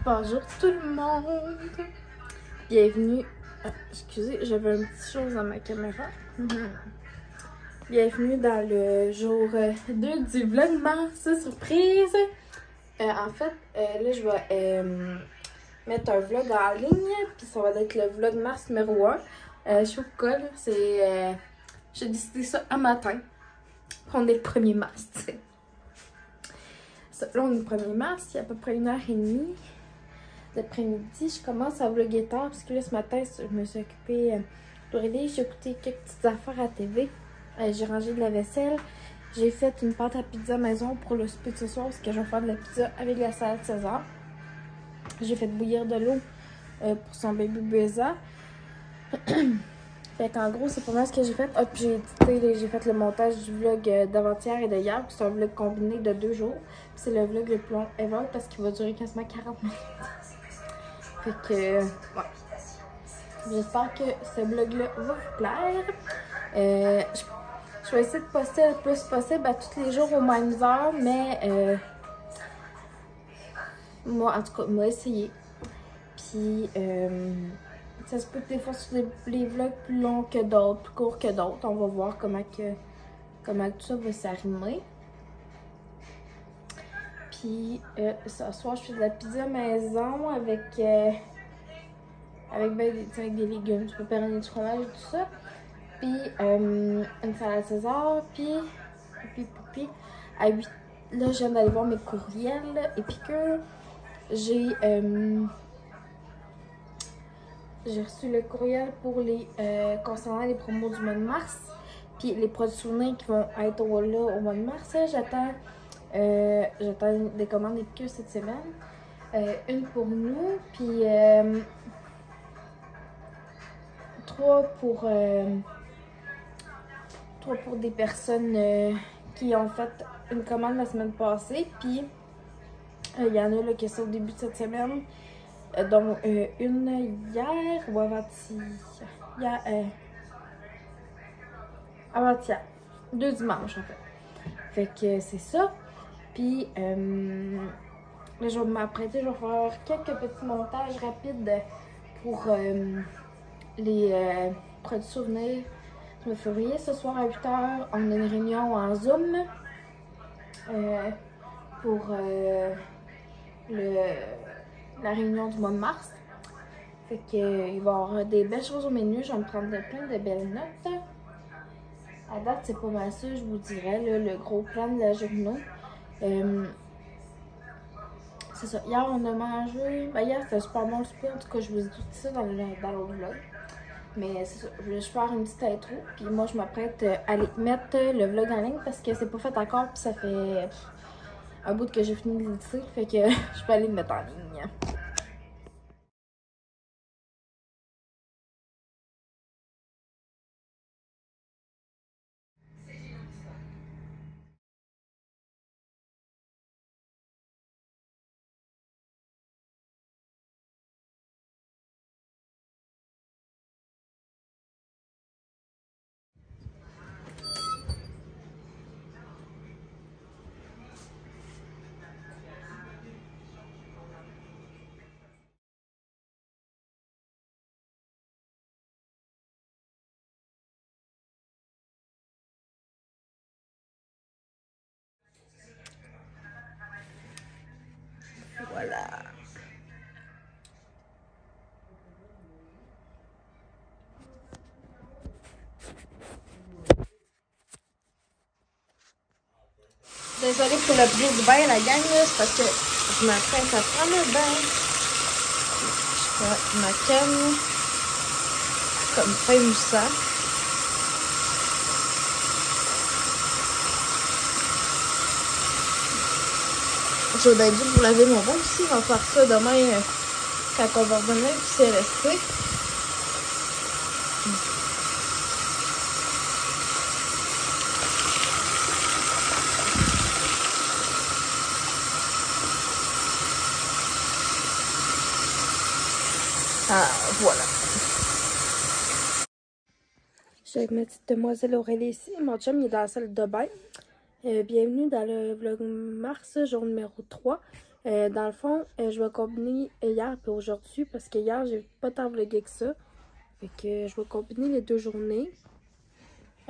Bonjour tout le monde! Bienvenue. Excusez, j'avais une petite chose dans ma caméra. Bienvenue dans le jour 2 du Vlogmas surprise. En fait, là, je vais mettre un vlog en ligne, puis ça va être le Vlogmas numéro 1. Je sais pas quoi, là, c'est. J'ai décidé ça un matin. On est le 1er mars, tu sais. Là, on est le 1er mars, il y a à peu près 1h30. L'après-midi, je commence à vlogger tard parce que là, ce matin, je me suis occupée de réveiller. J'ai écouté quelques petites affaires à TV. J'ai rangé de la vaisselle. J'ai fait une pâte à pizza maison pour le souper de ce soir parce que je vais faire de la pizza avec la salade César. J'ai fait bouillir de l'eau pour son baby Beza. Fait qu'en gros, c'est pas mal ce que j'ai fait. Ah, puis j'ai fait le montage du vlog d'avant-hier et d'hier. C'est un vlog combiné de 2 jours. C'est le vlog le plus long ever parce qu'il va durer quasiment 40 minutes. Fait que, ouais. J'espère que ce vlog-là va vous plaire. Je vais essayer de poster le plus possible à tous les jours aux mêmes heures, mais moi, en tout cas, moi, essayer. Puis, ça se peut que des fois sur les vlogs plus longs que d'autres, plus courts que d'autres. On va voir comment tout ça va s'arrimer. Puis, ce soir, je fais de la pizza maison avec des légumes, du pepperoni, du fromage et tout ça. Puis, une salade César. Puis, à 8, là, je viens d'aller voir mes courriels épicures. J'ai reçu le courriel pour concernant les promos du mois de mars. Puis, les produits souvenirs qui vont être là au mois de mars. J'attends des commandes épicures cette semaine. Une pour nous, puis 3 pour des personnes qui ont fait une commande la semaine passée. Puis il y en a là, qui sont au début de cette semaine, dont une hier ou avant-hier. Avant-hier. 2 dimanches en fait. Fait que c'est ça. Puis là, je vais m'apprêter, je vais faire quelques petits montages rapides pour les produits souvenirs du mois de février. Ce soir à 8h, on a une réunion en Zoom pour la réunion du mois de mars. Fait que il va y avoir des belles choses au menu. Je vais me prendre plein de belles notes. À date, c'est pas mal ça, je vous dirais, là, le gros plan de la journée. C'est ça. Hier, on a mangé. Ben, hier, c'était super bon le souper. En tout cas, je vous ai tout dit ça dans l'autre vlog. Mais c'est ça. Je vais juste faire une petite intro. Puis moi, je m'apprête à aller mettre le vlog en ligne parce que c'est pas fait encore. Puis ça fait un bout que j'ai fini de l'éditer. Fait que je peux aller le mettre en ligne. Voilà. Désolée pour le bruit du bain, la gang, c'est parce que je m'apprête à prendre le bain. Je ma canne comme pain moussant. Je vais être dû pour laver mon bain aussi. On va faire ça demain quand on va revenir du CLST. Ah, voilà. Je suis avec ma petite demoiselle Aurélie ici. Mon chum il est dans la salle de bain. Bienvenue dans le vlog mars, jour numéro 3. Dans le fond, je vais combiner hier et aujourd'hui parce que hier, j'ai pas tant vlogué que ça. Fait que je vais combiner les deux journées.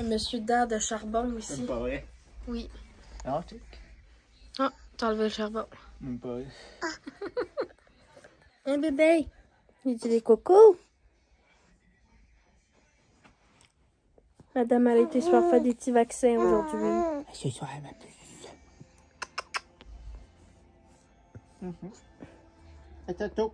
Monsieur d'air de charbon ici. Même pas vrai. Oui. Ah, check. Ah, t'as enlevé le charbon. Même pas vrai. Un bébé. Il dit des cocos. Madame, elle a été se faire des petits vaccins aujourd'hui. Ce soir, ma puce. Attends.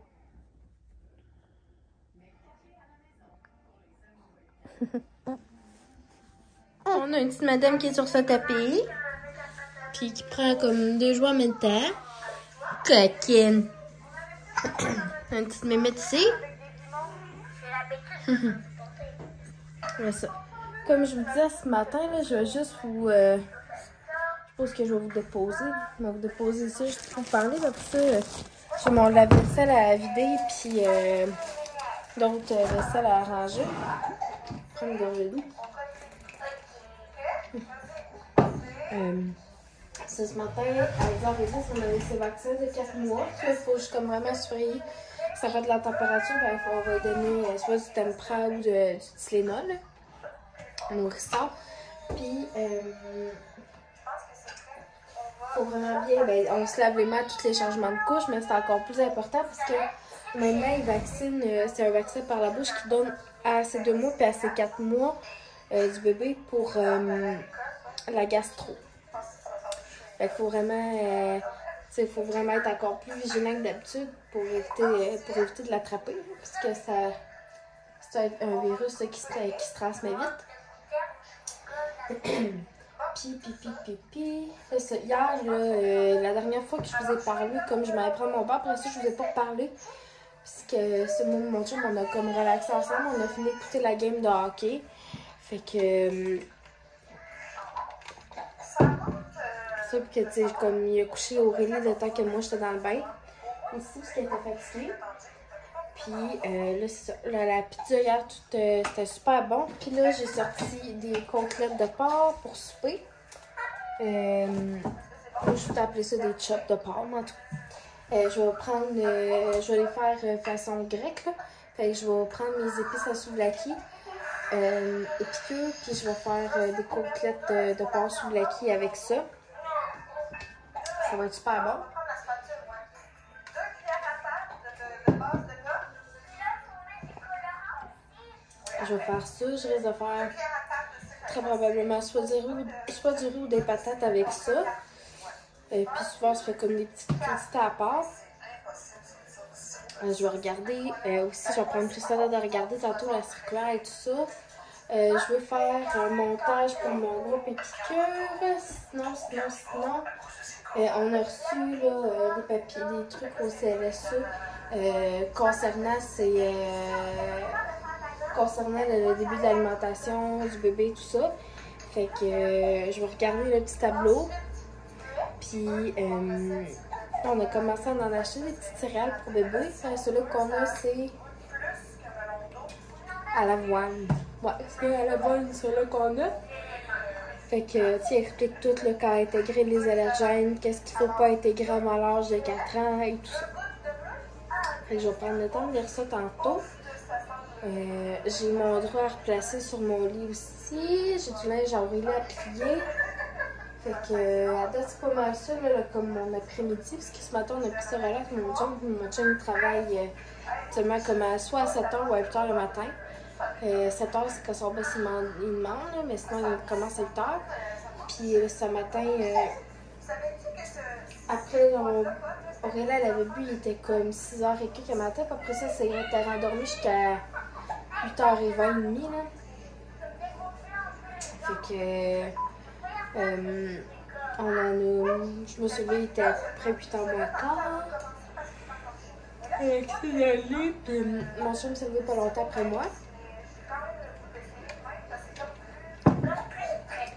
On a une petite madame qui est sur ce tapis. Puis qui prend comme 2 jouets en même temps. Coquine. Une petite mémette ici. Voilà ça. Comme je vous disais ce matin, là, je vais juste vous... je pense que je vais vous déposer. Je vais vous déposer ici juste pour vous parler. Après ça, j'ai mon lave-vaisselle à vider. Puis d'autres vaisselles à arranger. Prendre une gorgée d'eau. Ce matin, à 10h10, on avait ces vaccins de 4 mois. Il faut juste comme vraiment surveiller. Ça fait de la température, ben, on va donner soit du Tempra ou du Tylenol. Nourrissant. Puis, faut vraiment bien, ben, on se lave les mains à tous les changements de couche, mais c'est encore plus important parce que maintenant, ils vaccinent, c'est un vaccin par la bouche qui donne à ces 2 mois puis à ces 4 mois du bébé pour la gastro. Fait qu'il faut vraiment, faut vraiment être encore plus vigilant que d'habitude pour éviter de l'attraper, parce que c'est un virus qui se transmet vite. Là, hier, là, la dernière fois que je vous ai parlé, comme je m'avais pris mon bain, après ça, je vous ai pas parlé. Puisque c'est mon chum, on a comme relaxé ensemble, on a fini d'écouter la game de hockey. Fait que... ça, puis que, tu sais, comme il a couché Aurélie le temps que moi, j'étais dans le bain. Ici, parce qu'elle était fatiguée. Puis là, c'est ça. La pizza hier, c'était super bon. Puis là, j'ai sorti des côtelettes de porc pour souper. Je vais appeler ça des chops de porc, en tout cas. Je vais prendre, je vais les faire façon grecque, là. Fait que je vais prendre mes épices à souvlaki, épicures, puis je vais faire des côtelettes de porc souvlaki avec ça. Ça va être super bon. Je vais faire ça. Je risque de faire très probablement soit du riz ou des patates avec ça. Puis souvent, ça fait comme des petites quantités à part. Je vais regarder. Aussi, je vais prendre plus ça de regarder tantôt la circulaire et tout ça. Je veux faire un montage pour mon groupe Épicure. Sinon. On a reçu là, des papiers, des trucs au CLSE concernant le début de l'alimentation du bébé, tout ça. Fait que je vais regarder le petit tableau. Puis on a commencé à en acheter des petites céréales pour bébé. Celui qu'on a, c'est à l'avoine. Ouais, c'est à l'avoine, celui qu'on a. Fait que, tu sais, il explique tout, là, quand intégrer les allergènes, qu'est-ce qu'il faut pas intégrer avant l'âge de 4 ans et tout ça. Fait que je vais prendre le temps de lire ça tantôt. J'ai mon drap à replacer sur mon lit aussi. J'ai du linge à Aurélie à plier. Fait que, à date, c'est pas mal ça, là, comme mon après-midi. Parce que ce matin, on a pris ça relax. Mon chum, il travaille seulement comme soit à 7h ou à 8h le matin. 7h, c'est quand son boss il demande, là, mais sinon il commence à 8h. Puis ce matin, après, Aurélie, elle avait bu, il était comme 6h et quelques le matin. Puis après ça, elle était rendormie jusqu'à 8h20. Là. Fait que, je me souviens, il était à peu près 8h moins quart. Avec le lit, puis mon chum s'est levé pas longtemps après moi.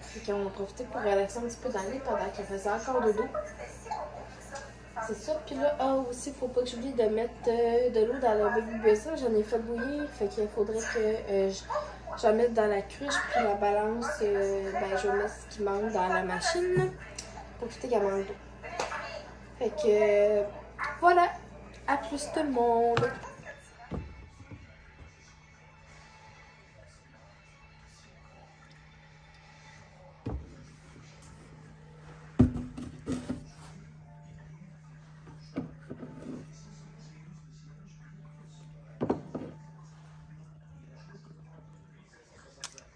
Fait qu'on a profité pour relaxer un petit peu dans le lit pendant qu'il faisait encore dodo. c'est ça. Puis là, aussi, faut pas que j'oublie de mettre de l'eau dans le baby basin. J'en ai fait bouillir. Fait qu'il faudrait que j'en mette dans la cruche. Puis la balance, ben, je vais mettre ce qui manque dans la machine pour éviter qu'elle manque d'eau. Fait que voilà. À plus tout le monde.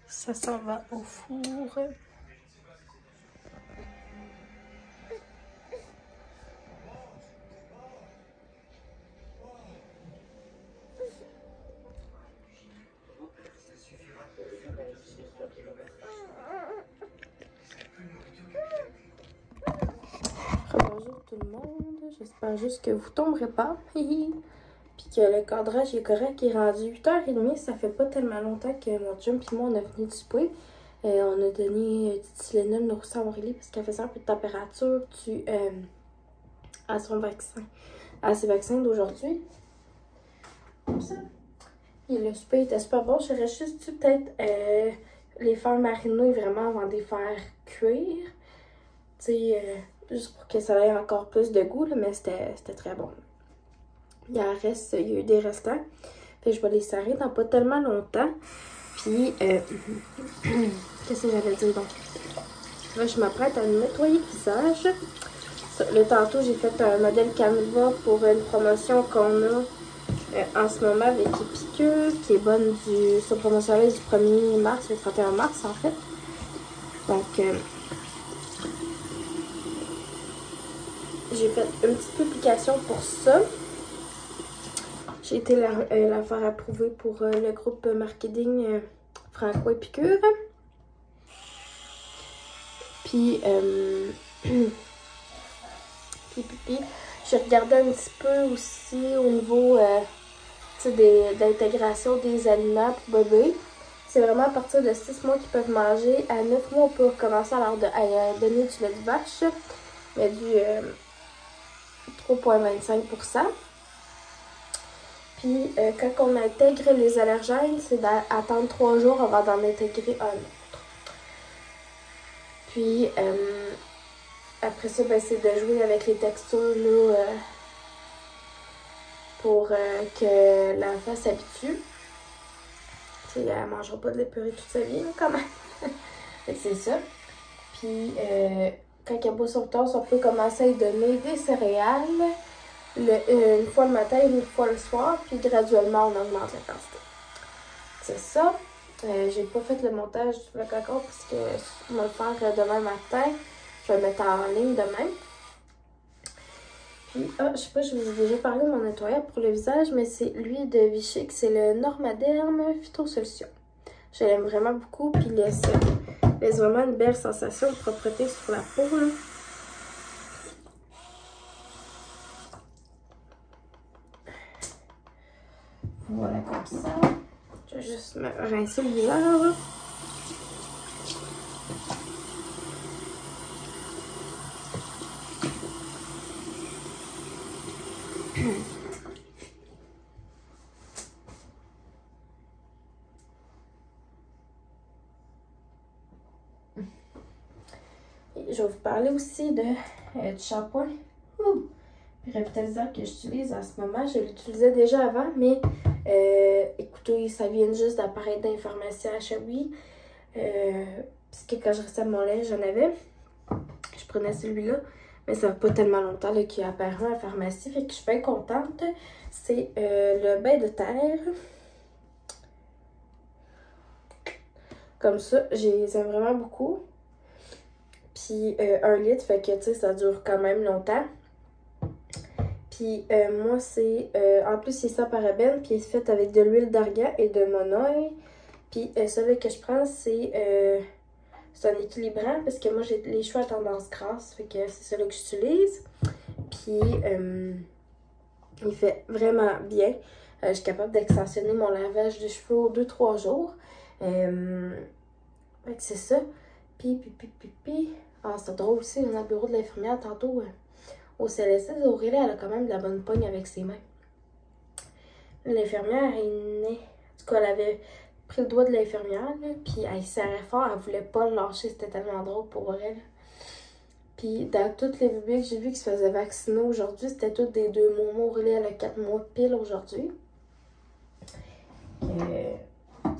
Ça s'en va au four. Bonjour tout le monde, j'espère juste que vous tomberez pas. Puis que le cadrage est correct, il est rendu 8h30, ça fait pas tellement longtemps que mon chum et moi on a fini de souper. On a donné du Tylenol nourrissant à Aurélie parce qu'elle faisait un peu de température à son vaccin, à ses vaccins d'aujourd'hui. Comme ça. Et le souper était super bon, j'aurais juste dû peut-être les faire mariner vraiment avant de les faire cuire. Tu sais, juste pour que ça ait encore plus de goût, là, mais c'était très bon. Il y a eu des restants. Fait que je vais les serrer dans pas tellement longtemps. Puis, qu'est-ce que j'allais dire donc? Là, je m'apprête à me nettoyer le visage. Le tantôt, j'ai fait un modèle Canva pour une promotion qu'on a en ce moment avec Epicure, qui est bonne cette promotion-là du 1er mars au 31 mars, en fait. Donc, j'ai fait une petite publication pour ça. J'ai été la faire approuver pour le groupe marketing Franco Épicure. Puis, j'ai regardé un petit peu aussi au niveau d'intégration des aliments pour bébés. C'est vraiment à partir de 6 mois qu'ils peuvent manger. À 9 mois, on peut commencer à leur donner du lait de vache, mais du 3,25%. Puis, quand on intègre les allergènes, c'est d'attendre 3 jours avant d'en intégrer un autre. Puis, après ça, ben, c'est de jouer avec les textures là, pour que l'enfant s'habitue. Tu sais, elle ne mangera pas de lait purée toute sa vie, quand même. C'est ça. Puis, quand elle boit son tasse, on peut commencer à lui donner des céréales. Une fois le matin et une fois le soir, puis graduellement on augmente la quantité. C'est ça. J'ai pas fait le montage du vlog encore parce que je vais le faire demain matin. Je vais le mettre en ligne demain. Puis, je sais pas, je vous ai déjà parlé de mon nettoyeur pour le visage, mais c'est l'huile de Vichy, c'est le Normaderm Phytosolution. Je l'aime vraiment beaucoup, puis il laisse vraiment une belle sensation de propreté sur la peau, là. Voilà, comme ça. Je vais juste me rincer le visage. Et je vais vous parler aussi du shampoing revitalisant que j'utilise en ce moment. Je l'utilisais déjà avant, mais écoutez, ça vient juste d'apparaître dans les pharmacies à Shawi. Parce que quand je restais à mon lait, j'en avais. Je prenais celui-là, mais ça fait pas tellement longtemps qu'il a apparu à la pharmacie, fait que je suis bien contente. C'est le bain de terre. Comme ça, je les aime vraiment beaucoup. Puis 1 litre, fait que tu sais, ça dure quand même longtemps. Puis moi, c'est en plus, c'est sans parabènes, puis c'est fait avec de l'huile d'argan et de monoï. Puis celui que je prends, c'est un équilibrant, parce que moi, j'ai les cheveux à tendance grasse, fait que c'est celui que j'utilise. Puis il fait vraiment bien. Je suis capable d'extensionner mon lavage de cheveux aux 2-3 jours. Fait que c'est ça. Puis. Ah, c'est drôle aussi, on a le bureau de l'infirmière tantôt. au CLSC, Aurélie, elle a quand même de la bonne pogne avec ses mains. L'infirmière, en tout cas, elle avait pris le doigt de l'infirmière, puis elle serrait fort, elle voulait pas le lâcher, c'était tellement drôle pour elle. Puis dans tous les bébés que j'ai vus qui se faisaient vacciner aujourd'hui, c'était tous des 2 mois. Moi, Aurélie, elle a 4 mois pile aujourd'hui.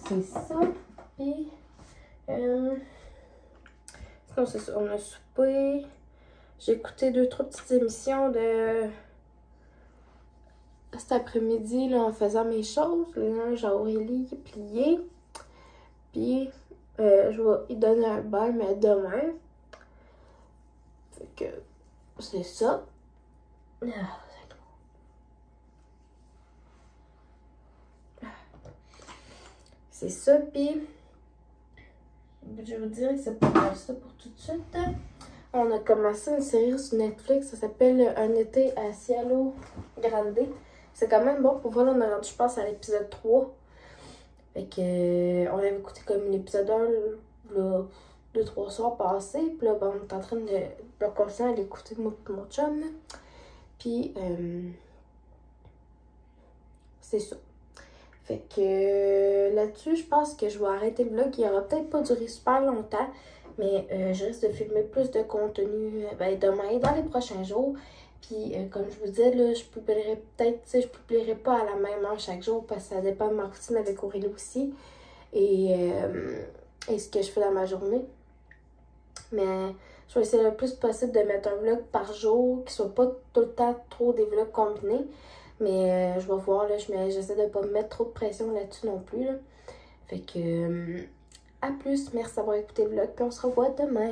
C'est ça. Puis, sinon, c'est ça. On a soupé. J'ai écouté 2-3 petites émissions de cet après-midi là, en faisant mes choses. Là, j'ai Aurélie pliée. Puis, je vais y donner un bain, mais demain. Fait que, c'est ça. C'est ça, puis je vous dirais que c'est pas mal ça pour tout de suite. On a commencé une série sur Netflix, ça s'appelle Un été à Cielo Grande. C'est quand même bon, pour voir, là, on a rendu, je pense, à l'épisode 3. Fait que, on avait écouté comme l'épisode 1, là, 2-3 soirs passés. Puis là, ben, on est en train de continuer à l'écouter, moi et mon chum. Puis, c'est ça. Fait que là-dessus, je pense que je vais arrêter le vlog. Il aura peut-être pas duré super longtemps, mais je risque de filmer plus de contenu demain et dans les prochains jours. Puis comme je vous disais, là, je publierai peut-être, tu sais, je publierai pas à la même heure chaque jour parce que ça dépend de ma routine avec Aurélie aussi et ce que je fais dans ma journée. Mais je vais essayer le plus possible de mettre un vlog par jour, qui soit pas tout le temps trop des vlogs combinés. Mais je vais voir, là, j'essaie de pas me mettre trop de pression là-dessus non plus. Là. Fait que, à plus, merci d'avoir écouté le vlog, puis on se revoit demain.